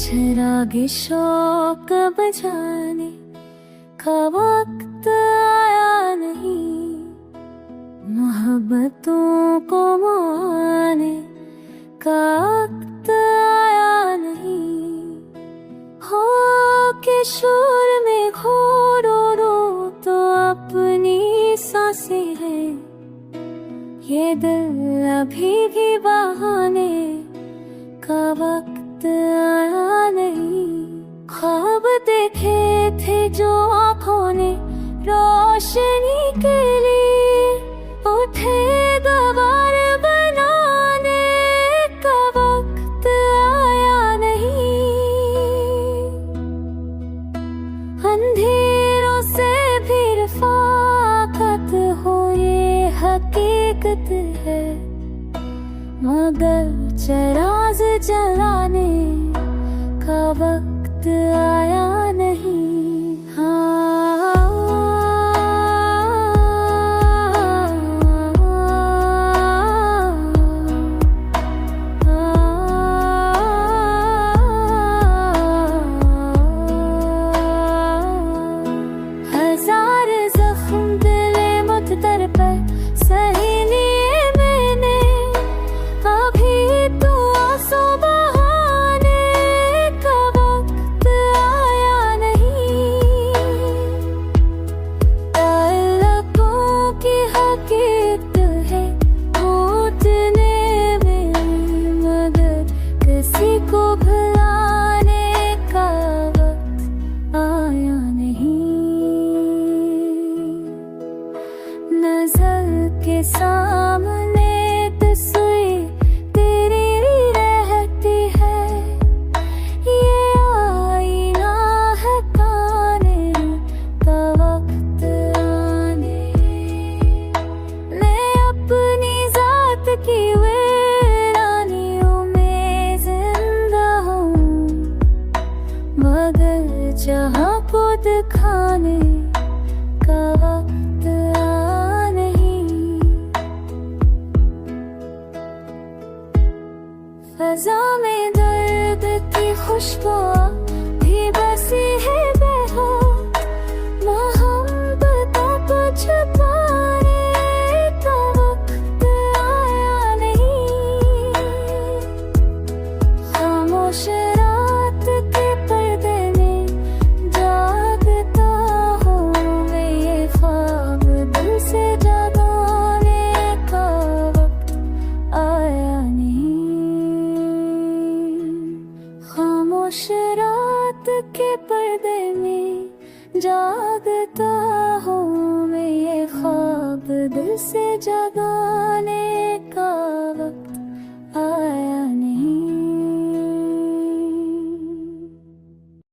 चिरागे शौक बजाने का वक्त आया नहीं, मोहब्बतों को माने का वक्त आया नहीं। हो के शोर में खो रो तो अपनी सांसें हैं, ये दिल अभी भी बहाने का वक्त आया नहीं। ख्वाब देखे थे जो आँखों ने रोशनी के लिए, उठे दीवार बनाने का वक्त आया नहीं। अंधेरों से भी रफ़ाक़त हो ये हकीकत है, मगर चिराग जलाने का वक्त आया नहीं। हजार जख्म दिले मुत्तर पर सही लिए मैंने, अभी तो आंसू बहाने का वक्त आया नहीं। ताल्लुकों की हकीकत है टूटने में, मगर किसी को भुलाने का वक्त आया नहीं। नजर के सामने तस्वीर तेरी रहती है, ये आईना है ताने का वक्त आने। मैं अपनी जात की वीरानियों में जिंदा हूँ, मगर जहाँ को दिखाने का वक्त आया नहीं। फ़ज़ा में दर्द की खुशबू भी बसी है बेहोश, मोहब्बतों को छुपाने का वक्त आया नहीं। खामोश रात के पर्दे में जागता हूँ मैं, ये ख्वाब दिल से जगाने का वक्त आया नहीं। खामोश रात के पर्दे में जागता हूँ मैं, ये ख्वाब दिल से जगा